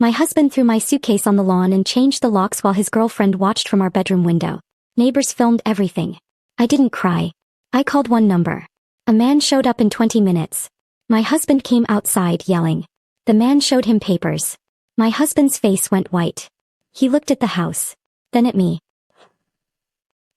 My husband threw my suitcase on the lawn and changed the locks while his girlfriend watched from our bedroom window. Neighbors filmed everything. I didn't cry. I called one number. A man showed up in 20 minutes. My husband came outside yelling. The man showed him papers. My husband's face went white. He looked at the house. Then at me.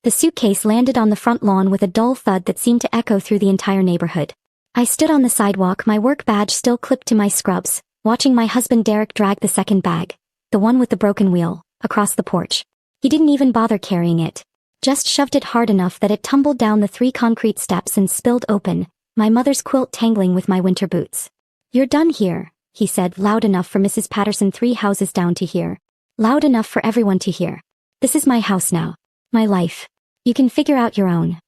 The suitcase landed on the front lawn with a dull thud that seemed to echo through the entire neighborhood. I stood on the sidewalk, my work badge still clipped to my scrubs, watching my husband Derek drag the second bag, the one with the broken wheel, across the porch. He didn't even bother carrying it. Just shoved it hard enough that it tumbled down the 3 concrete steps and spilled open, my mother's quilt tangling with my winter boots. "You're done here," he said, loud enough for Mrs. Patterson 3 houses down to hear. Loud enough for everyone to hear. "This is my house now. My life. You can figure out your own."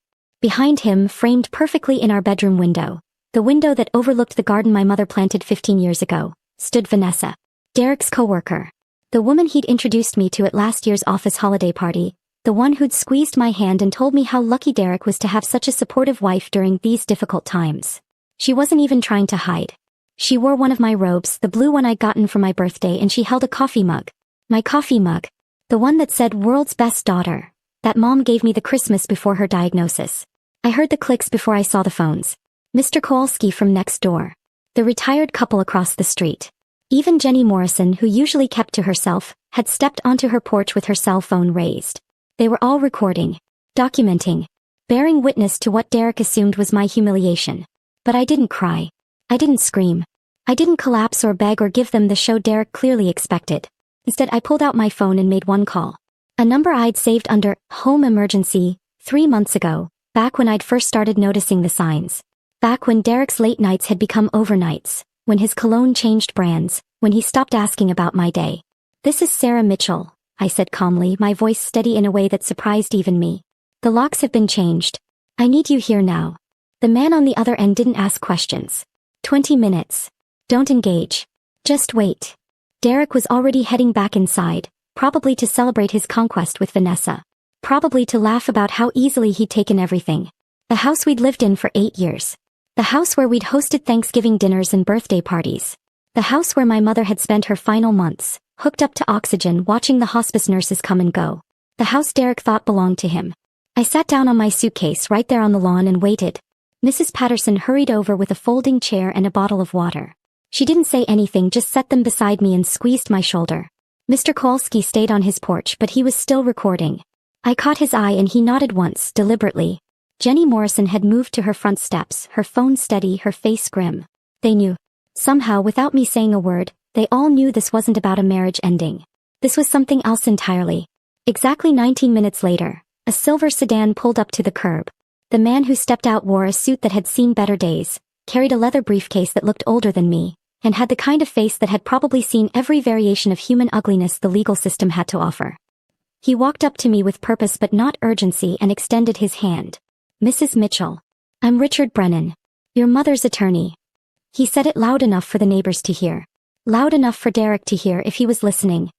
Behind him, framed perfectly in our bedroom window, the window that overlooked the garden my mother planted 15 years ago, stood Vanessa, Derek's co-worker. The woman he'd introduced me to at last year's office holiday party, the one who'd squeezed my hand and told me how lucky Derek was to have such a supportive wife during these difficult times. She wasn't even trying to hide. She wore one of my robes, the blue one I'd gotten for my birthday, and she held a coffee mug. My coffee mug. The one that said "World's Best Daughter," that Mom gave me the Christmas before her diagnosis. I heard the clicks before I saw the phones. Mr. Kowalski from next door. The retired couple across the street. Even Jenny Morrison, who usually kept to herself, had stepped onto her porch with her cell phone raised. They were all recording, documenting, bearing witness to what Derek assumed was my humiliation. But I didn't cry. I didn't scream. I didn't collapse or beg or give them the show Derek clearly expected. Instead, I pulled out my phone and made one call. A number I'd saved under home emergency 3 months ago, back when I'd first started noticing the signs. Back when Derek's late nights had become overnights, when his cologne changed brands, when he stopped asking about my day. "This is Sarah Mitchell," I said calmly, my voice steady in a way that surprised even me. "The locks have been changed. I need you here now." The man on the other end didn't ask questions. 20 minutes. Don't engage. Just wait. Derek was already heading back inside, probably to celebrate his conquest with Vanessa. Probably to laugh about how easily he'd taken everything. The house we'd lived in for 8 years. The house where we'd hosted Thanksgiving dinners and birthday parties. The house where my mother had spent her final months, hooked up to oxygen watching the hospice nurses come and go. The house Derek thought belonged to him. I sat down on my suitcase right there on the lawn and waited. Mrs. Patterson hurried over with a folding chair and a bottle of water. She didn't say anything, just set them beside me and squeezed my shoulder. Mr. Kowalski stayed on his porch, but he was still recording. I caught his eye and he nodded once, deliberately. Jenny Morrison had moved to her front steps, her phone steady, her face grim. They knew. Somehow, without me saying a word, they all knew this wasn't about a marriage ending. This was something else entirely. Exactly 19 minutes later, a silver sedan pulled up to the curb. The man who stepped out wore a suit that had seen better days, carried a leather briefcase that looked older than me, and had the kind of face that had probably seen every variation of human ugliness the legal system had to offer. He walked up to me with purpose but not urgency and extended his hand. "Mrs. Mitchell. I'm Richard Brennan. Your mother's attorney." He said it loud enough for the neighbors to hear. Loud enough for Derek to hear if he was listening.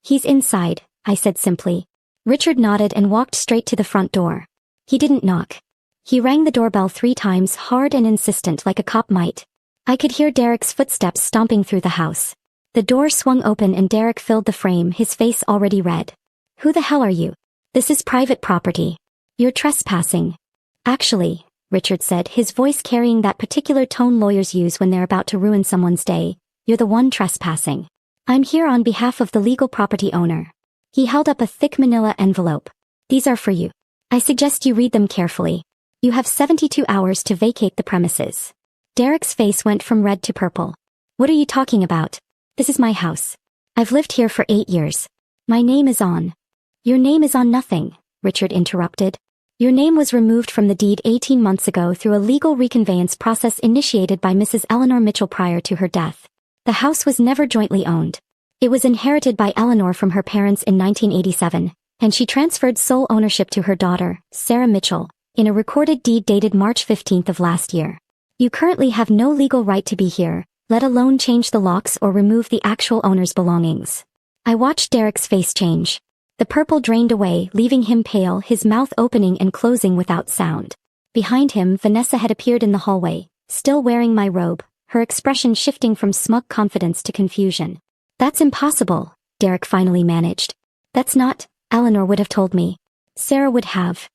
"He's inside," I said simply. Richard nodded and walked straight to the front door. He didn't knock. He rang the doorbell 3 times, hard and insistent like a cop might. I could hear Derek's footsteps stomping through the house. The door swung open and Derek filled the frame, his face already red. "Who the hell are you? This is private property. You're trespassing." "Actually," Richard said, his voice carrying that particular tone lawyers use when they're about to ruin someone's day, "you're the one trespassing. I'm here on behalf of the legal property owner." He held up a thick manila envelope. "These are for you. I suggest you read them carefully. You have 72 hours to vacate the premises." Derek's face went from red to purple. "What are you talking about? This is my house. I've lived here for 8 years. My name is on." "Your name is on nothing," Richard interrupted. "Your name was removed from the deed 18 months ago through a legal reconveyance process initiated by Mrs. Eleanor Mitchell prior to her death. The house was never jointly owned. It was inherited by Eleanor from her parents in 1987, and she transferred sole ownership to her daughter, Sarah Mitchell, in a recorded deed dated March 15th of last year. You currently have no legal right to be here, let alone change the locks or remove the actual owner's belongings." I watched Derek's face change. The purple drained away, leaving him pale, his mouth opening and closing without sound. Behind him, Vanessa had appeared in the hallway, still wearing my robe, her expression shifting from smug confidence to confusion. That's impossible, Derek finally managed. That's not, Eleanor would have told me. Sarah would have.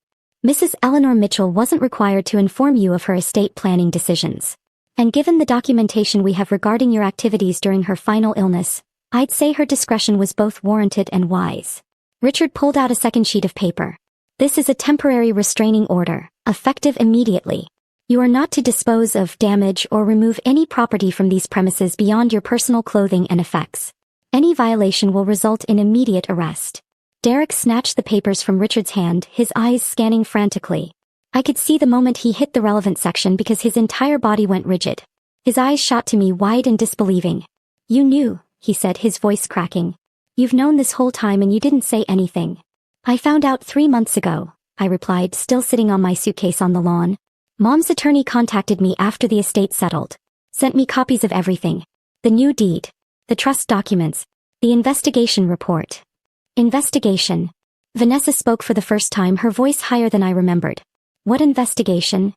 Mrs. Eleanor Mitchell wasn't required to inform you of her estate planning decisions. And given the documentation we have regarding your activities during her final illness, I'd say her discretion was both warranted and wise. Richard pulled out a second sheet of paper. This is a temporary restraining order, effective immediately. You are not to dispose of, damage, or remove any property from these premises beyond your personal clothing and effects. Any violation will result in immediate arrest. Derek snatched the papers from Richard's hand, his eyes scanning frantically. I could see the moment he hit the relevant section because his entire body went rigid. His eyes shot to me wide and disbelieving. You knew, he said, his voice cracking. You've known this whole time and you didn't say anything. I found out 3 months ago, I replied, still sitting on my suitcase on the lawn. Mom's attorney contacted me after the estate settled. Sent me copies of everything. The new deed. The trust documents. The investigation report. Investigation. Vanessa spoke for the first time, her voice higher than I remembered. What investigation?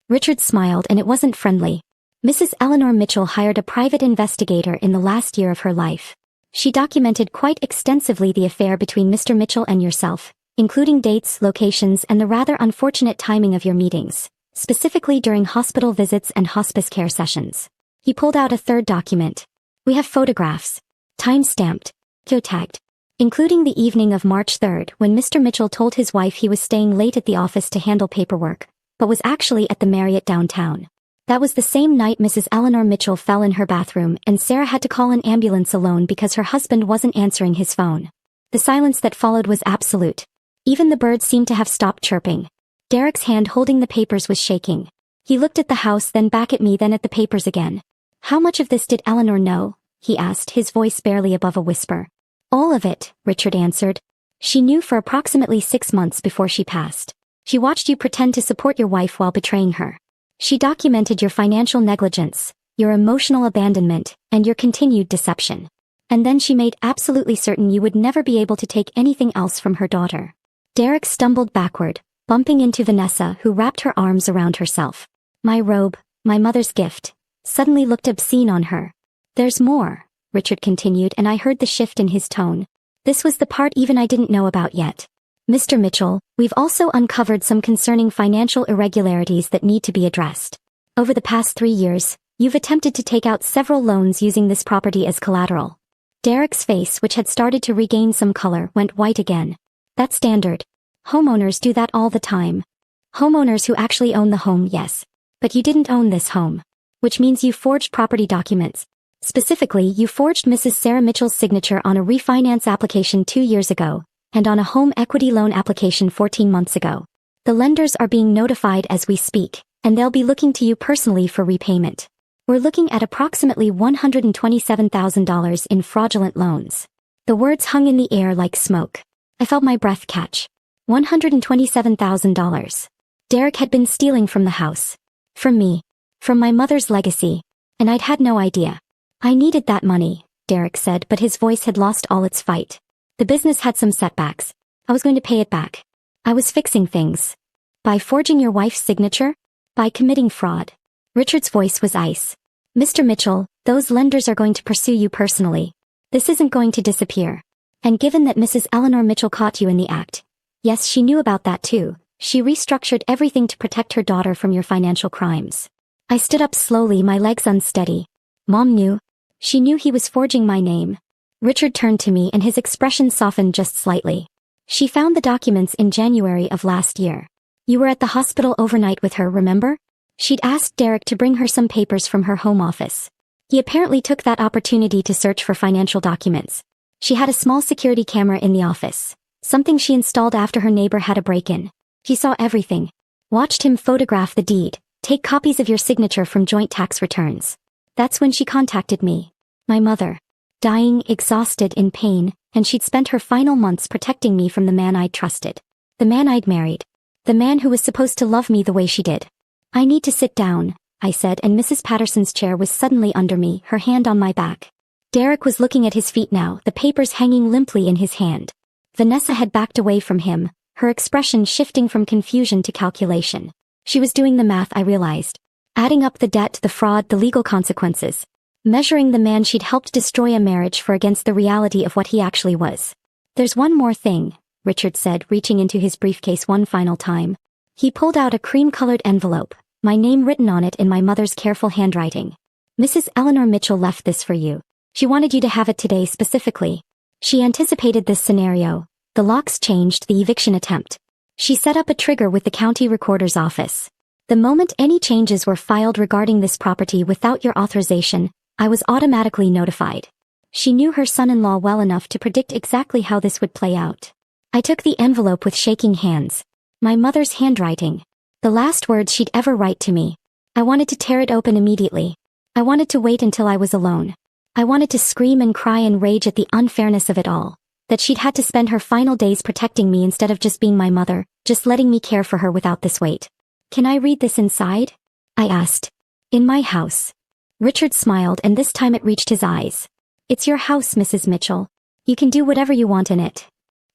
Richard smiled, and it wasn't friendly. Mrs. Eleanor Mitchell hired a private investigator in the last year of her life. She documented quite extensively the affair between Mr. Mitchell and yourself, including dates, locations, and the rather unfortunate timing of your meetings, specifically during hospital visits and hospice care sessions. He pulled out a third document. We have photographs. Time-stamped. Geotagged. Including the evening of March 3rd when Mr. Mitchell told his wife he was staying late at the office to handle paperwork, but was actually at the Marriott downtown. That was the same night Mrs. Eleanor Mitchell fell in her bathroom and Sarah had to call an ambulance alone because her husband wasn't answering his phone. The silence that followed was absolute. Even the birds seemed to have stopped chirping. Derek's hand holding the papers was shaking. He looked at the house, then back at me, then at the papers again. How much of this did Eleanor know? He asked, his voice barely above a whisper. All of it, Richard answered. She knew for approximately 6 months before she passed. She watched you pretend to support your wife while betraying her. She documented your financial negligence, your emotional abandonment, and your continued deception. And then she made absolutely certain you would never be able to take anything else from her daughter. Derek stumbled backward, bumping into Vanessa, who wrapped her arms around herself. My robe, my mother's gift, suddenly looked obscene on her. There's more, Richard continued, and I heard the shift in his tone. This was the part even I didn't know about yet. Mr. Mitchell, we've also uncovered some concerning financial irregularities that need to be addressed. Over the past 3 years, you've attempted to take out several loans using this property as collateral. Derek's face, which had started to regain some color, went white again. That's standard. Homeowners do that all the time. Homeowners who actually own the home, yes. But you didn't own this home. Which means you forged property documents. Specifically, you forged Mrs. Sarah Mitchell's signature on a refinance application 2 years ago, and on a home equity loan application 14 months ago. The lenders are being notified as we speak, and they'll be looking to you personally for repayment. We're looking at approximately $127,000 in fraudulent loans. The words hung in the air like smoke. I felt my breath catch. $127,000. Derek had been stealing from the house. From me. From my mother's legacy. And I'd had no idea. I needed that money, Derek said, but his voice had lost all its fight. The business had some setbacks. I was going to pay it back. I was fixing things. By forging your wife's signature? By committing fraud. Richard's voice was ice. Mr. Mitchell, those lenders are going to pursue you personally. This isn't going to disappear. And given that Mrs. Eleanor Mitchell caught you in the act, yes, she knew about that too, she restructured everything to protect her daughter from your financial crimes. I stood up slowly, my legs unsteady. Mom knew. She knew he was forging my name. Richard turned to me and his expression softened just slightly. She found the documents in January of last year. You were at the hospital overnight with her, remember? She'd asked Derek to bring her some papers from her home office. He apparently took that opportunity to search for financial documents. She had a small security camera in the office, something she installed after her neighbor had a break-in. He saw everything. Watched him photograph the deed, take copies of your signature from joint tax returns. That's when she contacted me. My mother. Dying, exhausted, in pain, and she'd spent her final months protecting me from the man I'd trusted. The man I'd married. The man who was supposed to love me the way she did. I need to sit down, I said, and Mrs. Patterson's chair was suddenly under me, her hand on my back. Derek was looking at his feet now, the papers hanging limply in his hand. Vanessa had backed away from him, her expression shifting from confusion to calculation. She was doing the math, I realized. Adding up the debt, the fraud, the legal consequences. measuring the man she'd helped destroy a marriage for against the reality of what he actually was. "There's one more thing," Richard said, reaching into his briefcase one final time. He pulled out a cream-colored envelope, my name written on it in my mother's careful handwriting. "Mrs. Eleanor Mitchell left this for you. She wanted you to have it today specifically. She anticipated this scenario. The locks changed, the eviction attempt. She set up a trigger with the county recorder's office. The moment any changes were filed regarding this property without your authorization, I was automatically notified. She knew her son-in-law well enough to predict exactly how this would play out." I took the envelope with shaking hands. My mother's handwriting. The last words she'd ever write to me. I wanted to tear it open immediately. I wanted to wait until I was alone. I wanted to scream and cry and rage at the unfairness of it all. That she'd had to spend her final days protecting me instead of just being my mother, just letting me care for her without this weight. "Can I read this inside?" I asked. "In my house." Richard smiled, and this time it reached his eyes. "It's your house, Mrs. Mitchell. You can do whatever you want in it."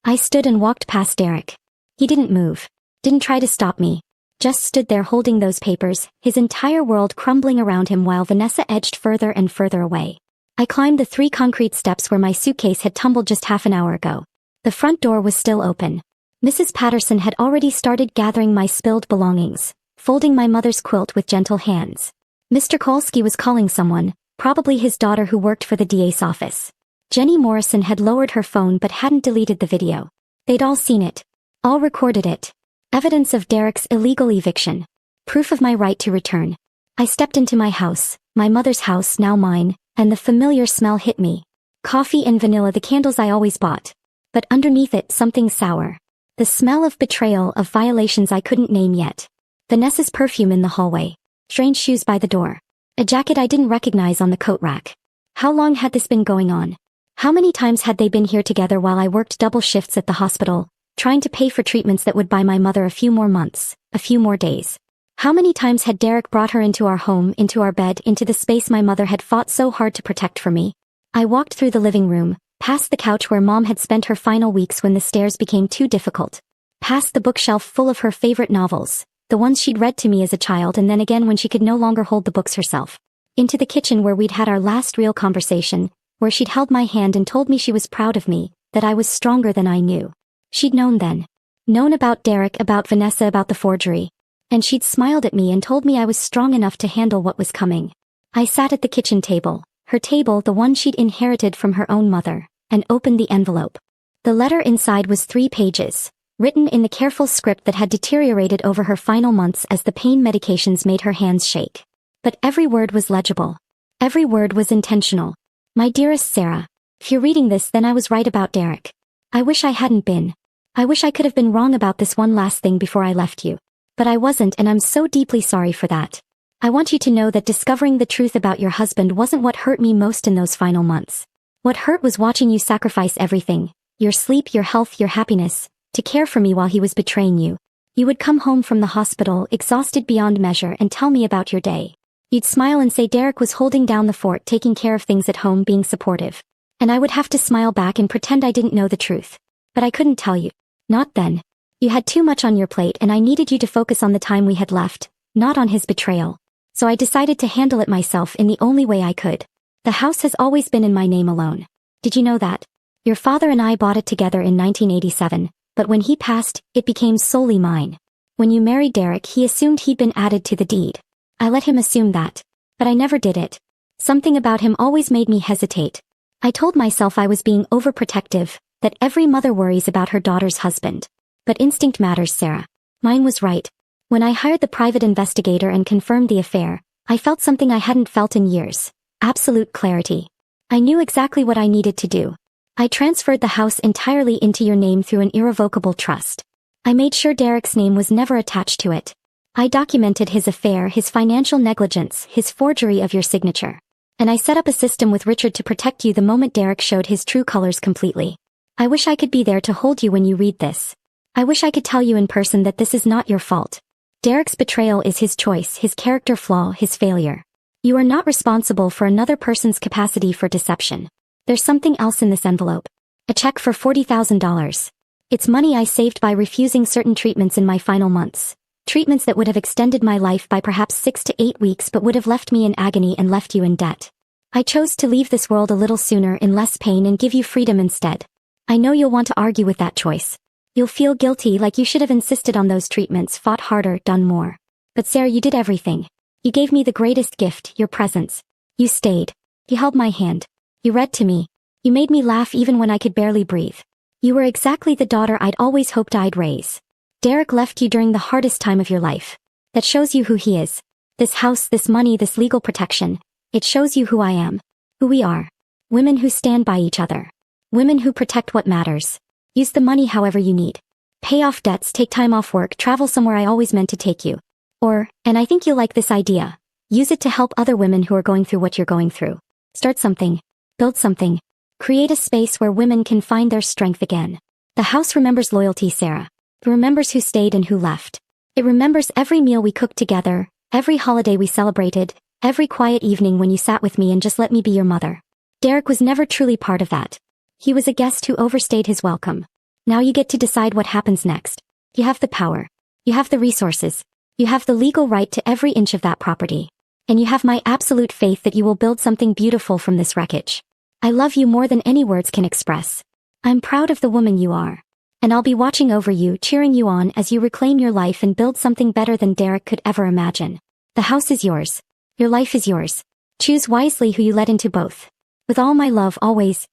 I stood and walked past Derek. He didn't move. Didn't try to stop me. Just stood there holding those papers, his entire world crumbling around him while Vanessa edged further and further away. I climbed the 3 concrete steps where my suitcase had tumbled just half an hour ago. The front door was still open. Mrs. Patterson had already started gathering my spilled belongings, folding my mother's quilt with gentle hands. Mr. Kolsky was calling someone, probably his daughter who worked for the DA's office. Jenny Morrison had lowered her phone but hadn't deleted the video. They'd all seen it. All recorded it. Evidence of Derek's illegal eviction. Proof of my right to return. I stepped into my house, my mother's house now mine, and the familiar smell hit me. Coffee and vanilla, the candles I always bought. But underneath it, something sour. The smell of betrayal, of violations I couldn't name yet. Vanessa's perfume in the hallway. Strange shoes by the door. A jacket I didn't recognize on the coat rack. How long had this been going on? How many times had they been here together while I worked double shifts at the hospital, trying to pay for treatments that would buy my mother a few more months, a few more days? How many times had Derek brought her into our home, into our bed, into the space my mother had fought so hard to protect for me? I walked through the living room, past the couch where Mom had spent her final weeks when the stairs became too difficult, past the bookshelf full of her favorite novels, the ones she'd read to me as a child and then again when she could no longer hold the books herself, into the kitchen where we'd had our last real conversation, where she'd held my hand and told me she was proud of me, that I was stronger than I knew. She'd known then. Known about Derek, about Vanessa, about the forgery. And she'd smiled at me and told me I was strong enough to handle what was coming. I sat at the kitchen table, her table, the one she'd inherited from her own mother, and opened the envelope. The letter inside was 3 pages, written in the careful script that had deteriorated over her final months as the pain medications made her hands shake. But every word was legible. Every word was intentional. My dearest Sarah, if you're reading this, then I was right about Derek. I wish I hadn't been. I wish I could have been wrong about this one last thing before I left you. But I wasn't, and I'm so deeply sorry for that. I want you to know that discovering the truth about your husband wasn't what hurt me most in those final months. What hurt was watching you sacrifice everything, your sleep, your health, your happiness, to care for me while he was betraying you. You would come home from the hospital, exhausted beyond measure, and tell me about your day. You'd smile and say Derek was holding down the fort, taking care of things at home, being supportive. And I would have to smile back and pretend I didn't know the truth. But I couldn't tell you. Not then. You had too much on your plate and I needed you to focus on the time we had left, not on his betrayal. So I decided to handle it myself in the only way I could. The house has always been in my name alone. Did you know that? Your father and I bought it together in 1987, but when he passed, it became solely mine. When you married Derek, he assumed he'd been added to the deed. I let him assume that. But I never did it. Something about him always made me hesitate. I told myself I was being overprotective, that every mother worries about her daughter's husband. But instinct matters, Sarah. Mine was right. When I hired the private investigator and confirmed the affair, I felt something I hadn't felt in years. Absolute clarity. I knew exactly what I needed to do. I transferred the house entirely into your name through an irrevocable trust. I made sure Derek's name was never attached to it. I documented his affair, his financial negligence, his forgery of your signature. And I set up a system with Richard to protect you the moment Derek showed his true colors completely. I wish I could be there to hold you when you read this. I wish I could tell you in person that this is not your fault. Derek's betrayal is his choice, his character flaw, his failure. You are not responsible for another person's capacity for deception. There's something else in this envelope. A check for $40,000. It's money I saved by refusing certain treatments in my final months. Treatments that would have extended my life by perhaps 6 to 8 weeks but would have left me in agony and left you in debt. I chose to leave this world a little sooner in less pain and give you freedom instead. I know you'll want to argue with that choice. You'll feel guilty like you should have insisted on those treatments, fought harder, done more. But Sarah, you did everything. You gave me the greatest gift, your presence. You stayed. You held my hand. You read to me. You made me laugh even when I could barely breathe. You were exactly the daughter I'd always hoped I'd raise. Derek left you during the hardest time of your life. That shows you who he is. This house, this money, this legal protection. It shows you who I am. Who we are. Women who stand by each other. Women who protect what matters. Use the money however you need. Pay off debts, take time off work, travel somewhere I always meant to take you. Or, and I think you'll like this idea, use it to help other women who are going through what you're going through. Start something. Build something. Create a space where women can find their strength again. The house remembers loyalty, Sarah. It remembers who stayed and who left. It remembers every meal we cooked together, every holiday we celebrated, every quiet evening when you sat with me and just let me be your mother. Derek was never truly part of that. He was a guest who overstayed his welcome. Now you get to decide what happens next. You have the power. You have the resources. You have the legal right to every inch of that property. And you have my absolute faith that you will build something beautiful from this wreckage. I love you more than any words can express. I'm proud of the woman you are. And I'll be watching over you, cheering you on as you reclaim your life and build something better than Derek could ever imagine. The house is yours. Your life is yours. Choose wisely who you let into both. With all my love, always.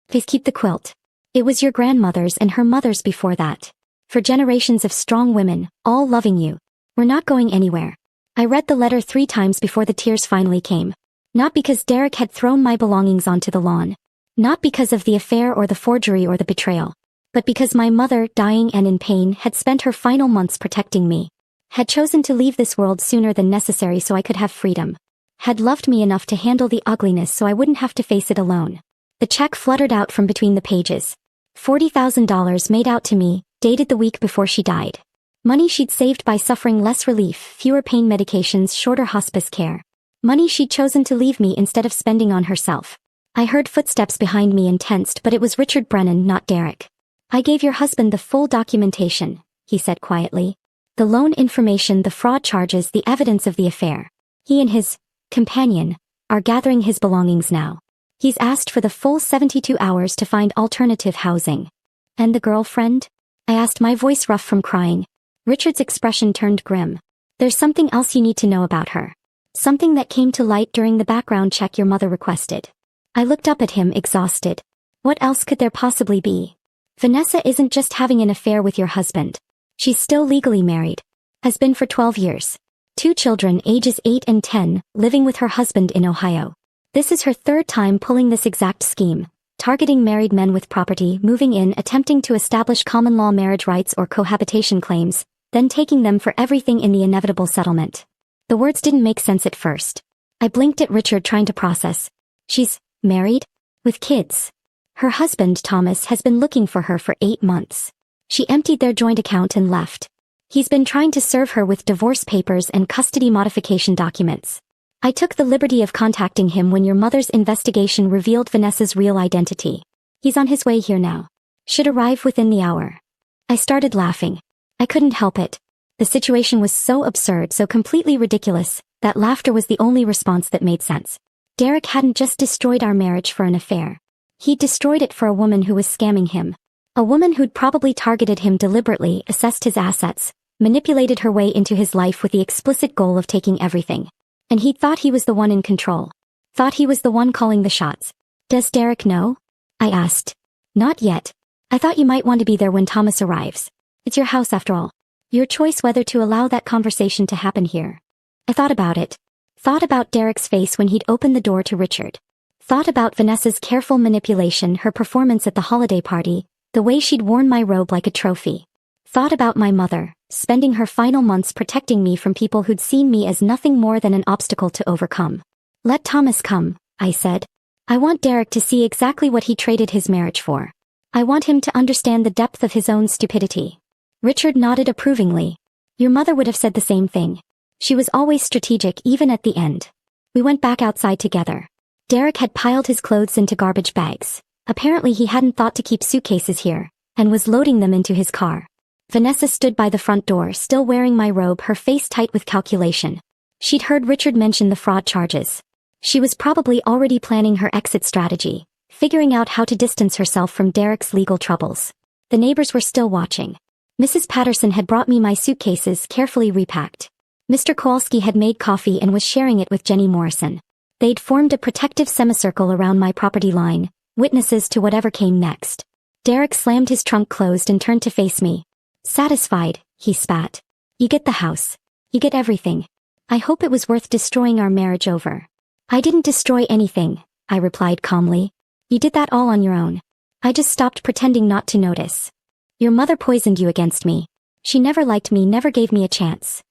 Please keep the quilt. It was your grandmother's and her mother's before that. For generations of strong women, all loving you. We're not going anywhere. I read the letter 3 times before the tears finally came. Not because Derek had thrown my belongings onto the lawn. Not because of the affair or the forgery or the betrayal. But because my mother, dying and in pain, had spent her final months protecting me. Had chosen to leave this world sooner than necessary so I could have freedom. Had loved me enough to handle the ugliness so I wouldn't have to face it alone. The check fluttered out from between the pages. $40,000 made out to me, dated the week before she died. Money she'd saved by suffering less relief, fewer pain medications, shorter hospice care. Money she'd chosen to leave me instead of spending on herself. I heard footsteps behind me and tensed, but it was Richard Brennan, not Derek. I gave your husband the full documentation, he said quietly. The loan information, the fraud charges, the evidence of the affair. He and his companion are gathering his belongings now. He's asked for the full 72 hours to find alternative housing. And the girlfriend? I asked, my voice rough from crying. Richard's expression turned grim. There's something else you need to know about her. Something that came to light during the background check your mother requested. I looked up at him, exhausted. What else could there possibly be? Vanessa isn't just having an affair with your husband. She's still legally married. Has been for 12 years. 2 children, ages 8 and 10, living with her husband in Ohio. This is her 3rd time pulling this exact scheme, targeting married men with property, moving in, attempting to establish common law marriage rights or cohabitation claims, then taking them for everything in the inevitable settlement. The words didn't make sense at first. I blinked at Richard, trying to process. She's married? With kids. Her husband, Thomas, has been looking for her for 8 months. She emptied their joint account and left. He's been trying to serve her with divorce papers and custody modification documents. I took the liberty of contacting him when your mother's investigation revealed Vanessa's real identity. He's on his way here now. Should arrive within the hour. I started laughing. I couldn't help it. The situation was so absurd, so completely ridiculous, that laughter was the only response that made sense. Derek hadn't just destroyed our marriage for an affair. He'd destroyed it for a woman who was scamming him. A woman who'd probably targeted him deliberately, assessed his assets, manipulated her way into his life with the explicit goal of taking everything. And he thought he was the one in control. Thought he was the one calling the shots. Does Derek know? I asked. Not yet. I thought you might want to be there when Thomas arrives. It's your house after all. Your choice whether to allow that conversation to happen here. I thought about it. Thought about Derek's face when he'd opened the door to Richard. Thought about Vanessa's careful manipulation, her performance at the holiday party, the way she'd worn my robe like a trophy. Thought about my mother, spending her final months protecting me from people who'd seen me as nothing more than an obstacle to overcome. Let Thomas come, I said. I want Derek to see exactly what he traded his marriage for. I want him to understand the depth of his own stupidity. Richard nodded approvingly. Your mother would have said the same thing. She was always strategic, even at the end. We went back outside together. Derek had piled his clothes into garbage bags. Apparently he hadn't thought to keep suitcases here, and was loading them into his car. Vanessa stood by the front door, still wearing my robe, her face tight with calculation. She'd heard Richard mention the fraud charges. She was probably already planning her exit strategy, figuring out how to distance herself from Derek's legal troubles. The neighbors were still watching. Mrs. Patterson had brought me my suitcases carefully repacked. Mr. Kowalski had made coffee and was sharing it with Jenny Morrison. They'd formed a protective semicircle around my property line, witnesses to whatever came next. Derek slammed his trunk closed and turned to face me. Satisfied, he spat. You get the house. You get everything. I hope it was worth destroying our marriage over. I didn't destroy anything, I replied calmly. You did that all on your own. I just stopped pretending not to notice. Your mother poisoned you against me. She never liked me, never gave me a chance.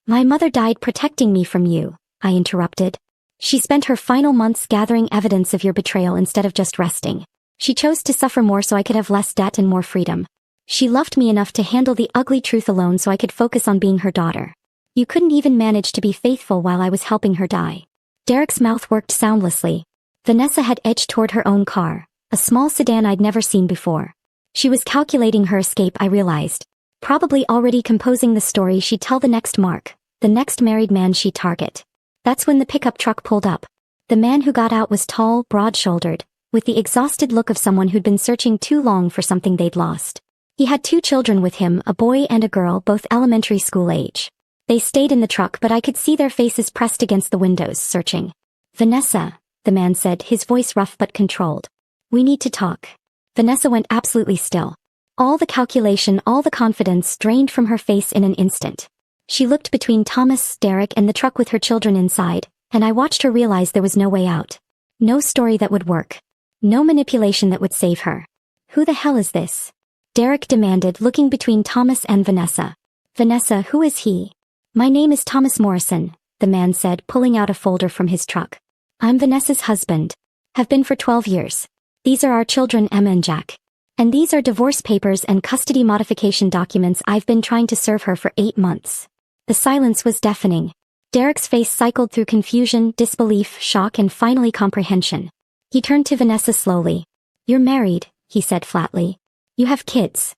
My mother died protecting me from you, I interrupted. She spent her final months gathering evidence of your betrayal instead of just resting. She chose to suffer more so I could have less debt and more freedom. She loved me enough to handle the ugly truth alone so I could focus on being her daughter. You couldn't even manage to be faithful while I was helping her die. Derek's mouth worked soundlessly. Vanessa had edged toward her own car, a small sedan I'd never seen before. She was calculating her escape, I realized. Probably already composing the story she'd tell the next Mark, the next married man she'd target. That's when the pickup truck pulled up. The man who got out was tall, broad-shouldered, with the exhausted look of someone who'd been searching too long for something they'd lost. He had 2 children with him, a boy and a girl, both elementary school age. They stayed in the truck, but I could see their faces pressed against the windows, searching. Vanessa, the man said, his voice rough but controlled. We need to talk. Vanessa went absolutely still. All the calculation, all the confidence drained from her face in an instant. She looked between Thomas, Derek, and the truck with her children inside, and I watched her realize there was no way out. No story that would work. No manipulation that would save her. Who the hell is this? Derek demanded, looking between Thomas and Vanessa. Vanessa, who is he? My name is Thomas Morrison, the man said, pulling out a folder from his truck. I'm Vanessa's husband. Have been for 12 years. These are our children, Emma and Jack. And these are divorce papers and custody modification documents I've been trying to serve her for 8 months. The silence was deafening. Derek's face cycled through confusion, disbelief, shock, and finally comprehension. He turned to Vanessa slowly. You're married, he said flatly. You have kids.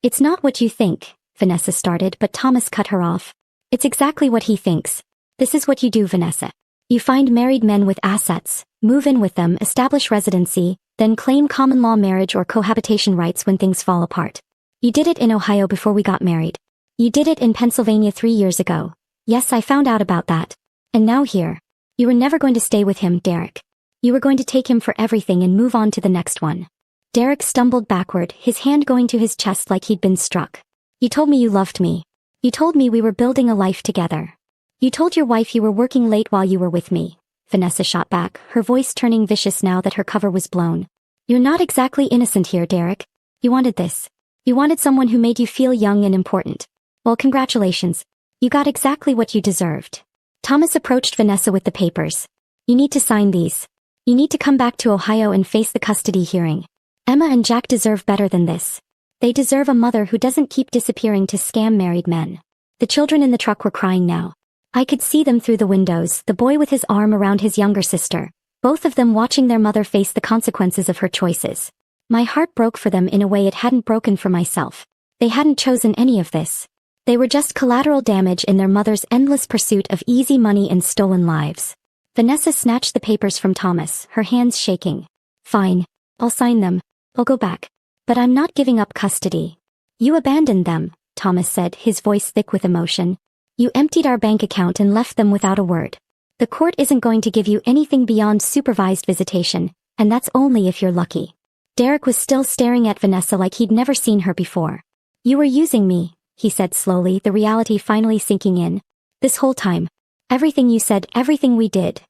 It's not what you think, Vanessa started, but Thomas cut her off. It's exactly what he thinks. This is what you do, Vanessa. You find married men with assets, move in with them, establish residency, then claim common law marriage or cohabitation rights when things fall apart. You did it in Ohio before we got married. You did it in Pennsylvania 3 years ago. Yes, I found out about that. And now here. You were never going to stay with him, Derek. You were going to take him for everything and move on to the next one. Derek stumbled backward, his hand going to his chest like he'd been struck. You told me you loved me. You told me we were building a life together. You told your wife you were working late while you were with me. Vanessa shot back, her voice turning vicious now that her cover was blown. You're not exactly innocent here, Derek. You wanted this. You wanted someone who made you feel young and important. Well, congratulations. You got exactly what you deserved. Thomas approached Vanessa with the papers. You need to sign these. You need to come back to Ohio and face the custody hearing. Emma and Jack deserve better than this. They deserve a mother who doesn't keep disappearing to scam married men. The children in the truck were crying now. I could see them through the windows, the boy with his arm around his younger sister, both of them watching their mother face the consequences of her choices. My heart broke for them in a way it hadn't broken for myself. They hadn't chosen any of this. They were just collateral damage in their mother's endless pursuit of easy money and stolen lives. Vanessa snatched the papers from Thomas, her hands shaking. Fine. I'll sign them. I'll go back. But I'm not giving up custody. You abandoned them, Thomas said, his voice thick with emotion. You emptied our bank account and left them without a word. The court isn't going to give you anything beyond supervised visitation, and that's only if you're lucky. Derek was still staring at Vanessa like he'd never seen her before. You were using me, he said slowly, the reality finally sinking in. This whole time. Everything you said, everything we did.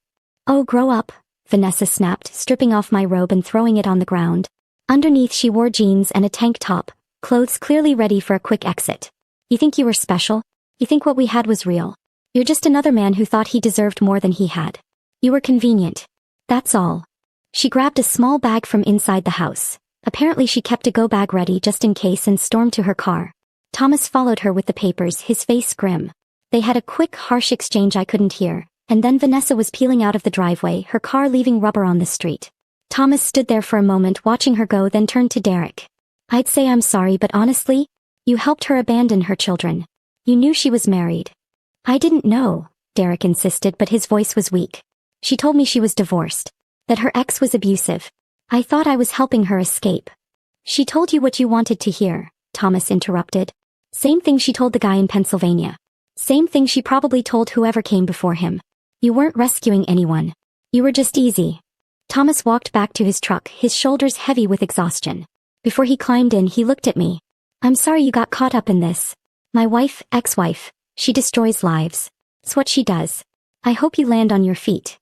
Oh, grow up, Vanessa snapped, stripping off my robe and throwing it on the ground. Underneath she wore jeans and a tank top, clothes clearly ready for a quick exit. You think you were special? You think what we had was real? You're just another man who thought he deserved more than he had. You were convenient. That's all. She grabbed a small bag from inside the house. Apparently she kept a go bag ready just in case and stormed to her car. Thomas followed her with the papers, his face grim. They had a quick, harsh exchange I couldn't hear, and then Vanessa was peeling out of the driveway, her car leaving rubber on the street. Thomas stood there for a moment watching her go, then turned to Derek. I'd say I'm sorry, but honestly, you helped her abandon her children. You knew she was married. I didn't know, Derek insisted, but his voice was weak. She told me she was divorced, that her ex was abusive. I thought I was helping her escape. She told you what you wanted to hear, Thomas interrupted. Same thing she told the guy in Pennsylvania. Same thing she probably told whoever came before him. You weren't rescuing anyone. You were just easy. Thomas walked back to his truck, his shoulders heavy with exhaustion. Before he climbed in, he looked at me. I'm sorry you got caught up in this. My wife, ex-wife, she destroys lives. It's what she does. I hope you land on your feet.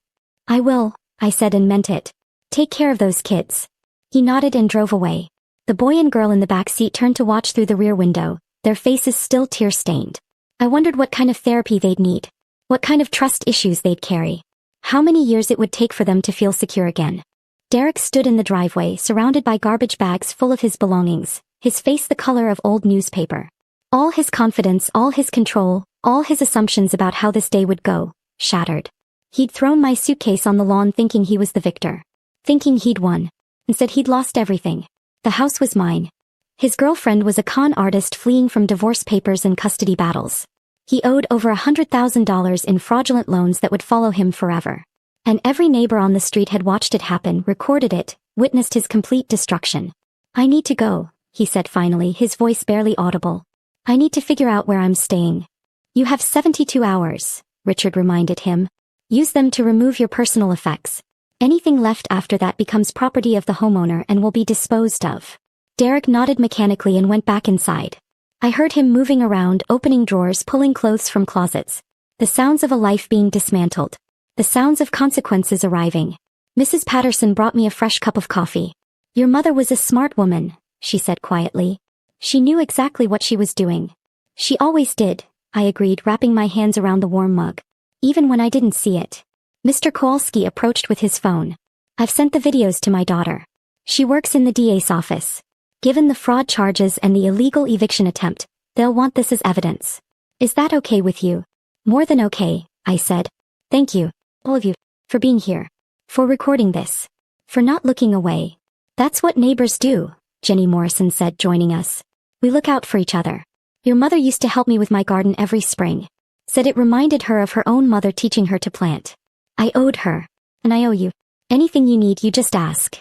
I will, I said and meant it. Take care of those kids. He nodded and drove away. The boy and girl in the back seat turned to watch through the rear window, their faces still tear-stained. I wondered what kind of therapy they'd need. What kind of trust issues they'd carry. How many years it would take for them to feel secure again. Derek stood in the driveway, surrounded by garbage bags full of his belongings, his face the color of old newspaper. All his confidence, all his control, all his assumptions about how this day would go, shattered. He'd thrown my suitcase on the lawn thinking he was the victor. Thinking he'd won. Instead he'd lost everything. The house was mine. His girlfriend was a con artist fleeing from divorce papers and custody battles. He owed over $100,000 in fraudulent loans that would follow him forever. And every neighbor on the street had watched it happen, recorded it, witnessed his complete destruction. I need to go, he said finally, his voice barely audible. I need to figure out where I'm staying. You have 72 hours, Richard reminded him. Use them to remove your personal effects. Anything left after that becomes property of the homeowner and will be disposed of. Derek nodded mechanically and went back inside. I heard him moving around, opening drawers, pulling clothes from closets. The sounds of a life being dismantled. The sounds of consequences arriving. Mrs. Patterson brought me a fresh cup of coffee. Your mother was a smart woman, she said quietly. She knew exactly what she was doing. She always did, I agreed, wrapping my hands around the warm mug. Even when I didn't see it. Mr. Kowalski approached with his phone. I've sent the videos to my daughter. She works in the DA's office. Given the fraud charges and the illegal eviction attempt, they'll want this as evidence. Is that okay with you? More than okay, I said. Thank you, all of you, for being here. For recording this. For not looking away. That's what neighbors do, Jenny Morrison said, joining us. We look out for each other. Your mother used to help me with my garden every spring. Said it reminded her of her own mother teaching her to plant. I owed her. And I owe you. Anything you need, you just ask.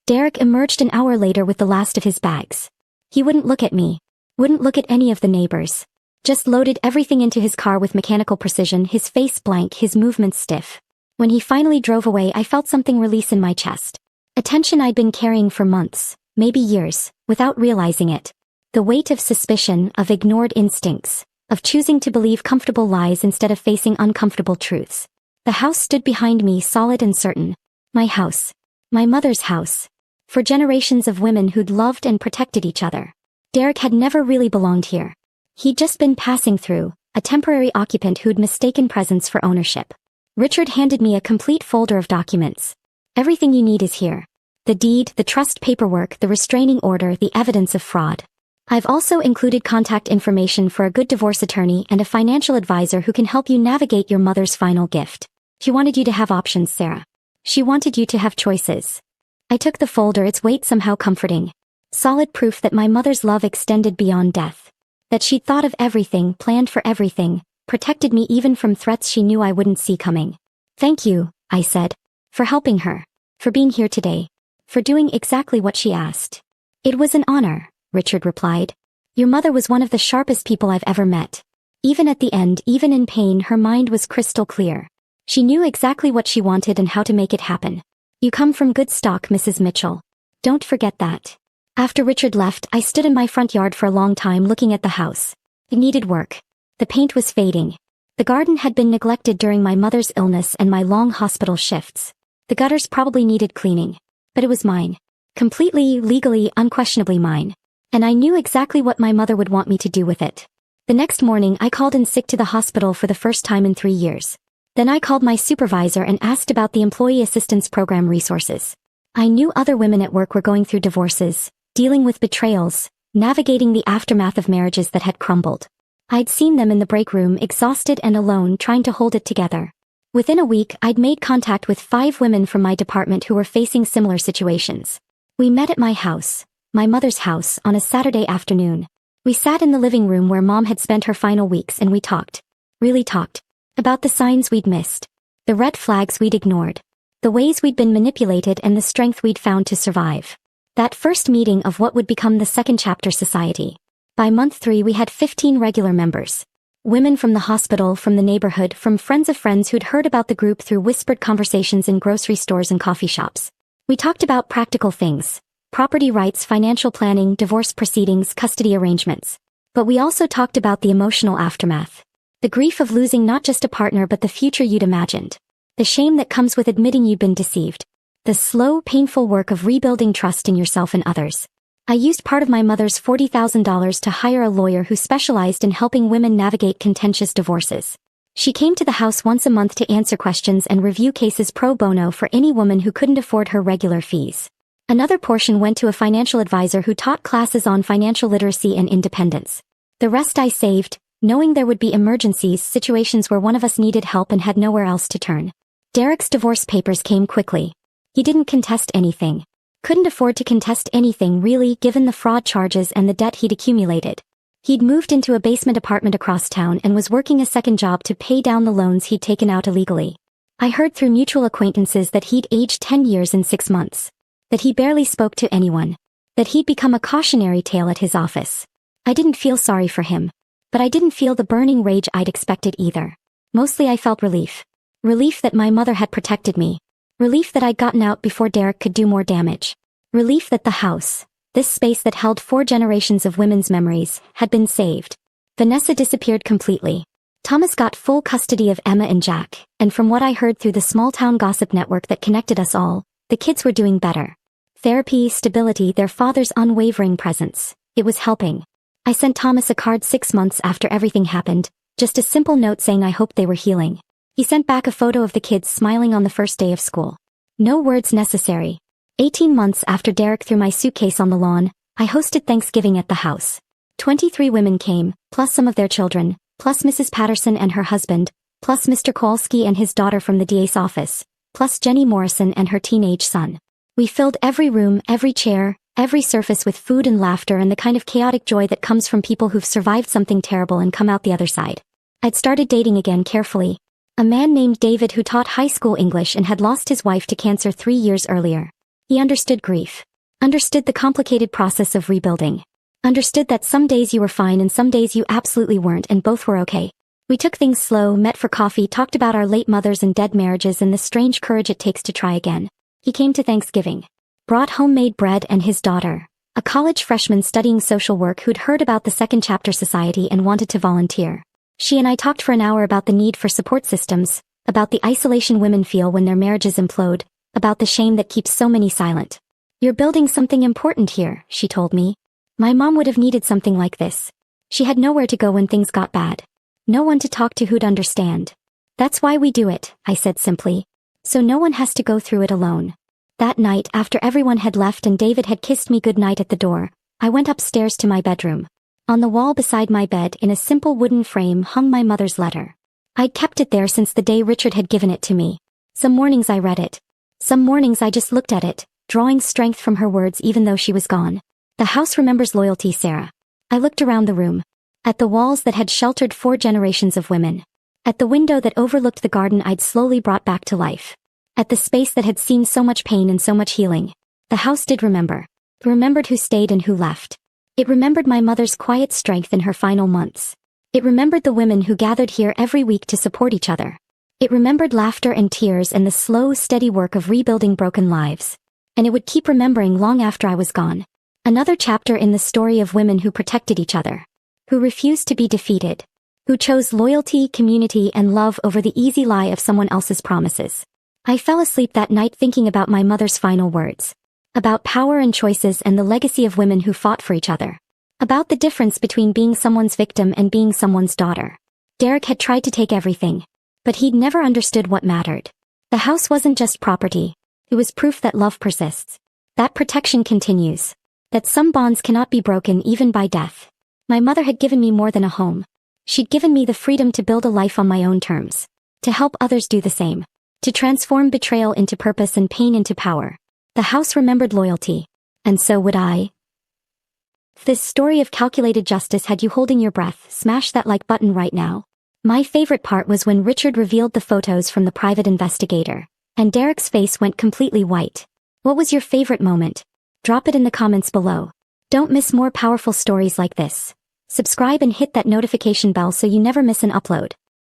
Derek emerged an hour later with the last of his bags. He wouldn't look at me. Wouldn't look at any of the neighbors. Just loaded everything into his car with mechanical precision, his face blank, his movements stiff. When he finally drove away, I felt something release in my chest. A tension I'd been carrying for months, maybe years, without realizing it. The weight of suspicion, of ignored instincts, of choosing to believe comfortable lies instead of facing uncomfortable truths. The house stood behind me, solid and certain. My house. My mother's house. For generations of women who'd loved and protected each other. Derek had never really belonged here. He'd just been passing through, a temporary occupant who'd mistaken presence for ownership. Richard handed me a complete folder of documents. Everything you need is here. The deed, the trust paperwork, the restraining order, the evidence of fraud. I've also included contact information for a good divorce attorney and a financial advisor who can help you navigate your mother's final gift. She wanted you to have options, Sarah. She wanted you to have choices. I took the folder, its weight somehow comforting. Solid proof that my mother's love extended beyond death. That she'd thought of everything, planned for everything, protected me even from threats she knew I wouldn't see coming. Thank you, I said. For helping her. For being here today. For doing exactly what she asked. It was an honor, Richard replied. Your mother was one of the sharpest people I've ever met. Even at the end, even in pain, her mind was crystal clear. She knew exactly what she wanted and how to make it happen. You come from good stock, Mrs. Mitchell. Don't forget that. After Richard left, I stood in my front yard for a long time looking at the house. It needed work. The paint was fading. The garden had been neglected during my mother's illness and my long hospital shifts. The gutters probably needed cleaning. But it was mine. Completely, legally, unquestionably mine. And I knew exactly what my mother would want me to do with it. The next morning, I called in sick to the hospital for the first time in 3 years. Then I called my supervisor and asked about the Employee Assistance Program resources. I knew other women at work were going through divorces, dealing with betrayals, navigating the aftermath of marriages that had crumbled. I'd seen them in the break room, exhausted and alone, trying to hold it together. Within a week, I'd made contact with 5 women from my department who were facing similar situations. We met at my house, my mother's house, on a Saturday afternoon. We sat in the living room where Mom had spent her final weeks and we talked. Really talked. About the signs we'd missed. The red flags we'd ignored. The ways we'd been manipulated and the strength we'd found to survive. That first meeting of what would become the second chapter society. By month 3 we had 15 regular members. Women from the hospital, from the neighborhood, from friends of friends who'd heard about the group through whispered conversations in grocery stores and coffee shops. We talked about practical things. Property rights, financial planning, divorce proceedings, custody arrangements. But we also talked about the emotional aftermath. The grief of losing not just a partner but the future you'd imagined. The shame that comes with admitting you'd been deceived. The slow, painful work of rebuilding trust in yourself and others. I used part of my mother's $40,000 to hire a lawyer who specialized in helping women navigate contentious divorces. She came to the house once a month to answer questions and review cases pro bono for any woman who couldn't afford her regular fees. Another portion went to a financial advisor who taught classes on financial literacy and independence. The rest I saved, knowing there would be emergencies, situations where one of us needed help and had nowhere else to turn. Derek's divorce papers came quickly. He didn't contest anything. Couldn't afford to contest anything really, given the fraud charges and the debt he'd accumulated. He'd moved into a basement apartment across town and was working a second job to pay down the loans he'd taken out illegally. I heard through mutual acquaintances that he'd aged 10 years in 6 months. That he barely spoke to anyone. That he'd become a cautionary tale at his office. I didn't feel sorry for him. But I didn't feel the burning rage I'd expected either. Mostly I felt relief. Relief that my mother had protected me. Relief that I'd gotten out before Derek could do more damage. Relief that the house, this space that held 4 generations of women's memories, had been saved. Vanessa disappeared completely. Thomas got full custody of Emma and Jack, and from what I heard through the small-town gossip network that connected us all, the kids were doing better. Therapy, stability, their father's unwavering presence. It was helping. I sent Thomas a card 6 months after everything happened, just a simple note saying I hoped they were healing. He sent back a photo of the kids smiling on the first day of school. No words necessary. 18 months after Derek threw my suitcase on the lawn, I hosted Thanksgiving at the house. 23 women came, plus some of their children, plus Mrs. Patterson and her husband, plus Mr. Kowalski and his daughter from the DA's office, plus Jenny Morrison and her teenage son. We filled every room, every chair, every surface with food and laughter and the kind of chaotic joy that comes from people who've survived something terrible and come out the other side. I'd started dating again carefully. A man named David who taught high school English and had lost his wife to cancer 3 years earlier. He understood grief. Understood the complicated process of rebuilding. Understood that some days you were fine and some days you absolutely weren't, and both were okay. We took things slow, met for coffee, talked about our late mothers and dead marriages and the strange courage it takes to try again. He came to Thanksgiving. Brought homemade bread and his daughter, a college freshman studying social work who'd heard about the Second Chapter Society and wanted to volunteer. She and I talked for an hour about the need for support systems, about the isolation women feel when their marriages implode, about the shame that keeps so many silent. You're building something important here, she told me. My mom would have needed something like this. She had nowhere to go when things got bad. No one to talk to who'd understand. That's why we do it, I said simply. So no one has to go through it alone. That night, after everyone had left and David had kissed me goodnight at the door, I went upstairs to my bedroom. On the wall beside my bed in a simple wooden frame hung my mother's letter. I'd kept it there since the day Richard had given it to me. Some mornings I read it. Some mornings I just looked at it, drawing strength from her words even though she was gone. The house remembers loyalty, Sarah. I looked around the room. At the walls that had sheltered 4 generations of women. At the window that overlooked the garden I'd slowly brought back to life. At the space that had seen so much pain and so much healing. The house did remember. It remembered who stayed and who left. It remembered my mother's quiet strength in her final months. It remembered the women who gathered here every week to support each other. It remembered laughter and tears and the slow, steady work of rebuilding broken lives. And it would keep remembering long after I was gone. Another chapter in the story of women who protected each other. Who refused to be defeated. Who chose loyalty, community, and love over the easy lie of someone else's promises. I fell asleep that night thinking about my mother's final words. About power and choices and the legacy of women who fought for each other. About the difference between being someone's victim and being someone's daughter. Derek had tried to take everything. But he'd never understood what mattered. The house wasn't just property. It was proof that love persists. That protection continues. That some bonds cannot be broken even by death. My mother had given me more than a home. She'd given me the freedom to build a life on my own terms. To help others do the same. To transform betrayal into purpose and pain into power. The house remembered loyalty. And so would I. If this story of calculated justice had you holding your breath, smash that like button right now. My favorite part was when Richard revealed the photos from the private investigator, and Derek's face went completely white. What was your favorite moment? Drop it in the comments below. Don't miss more powerful stories like this. Subscribe and hit that notification bell so you never miss an upload.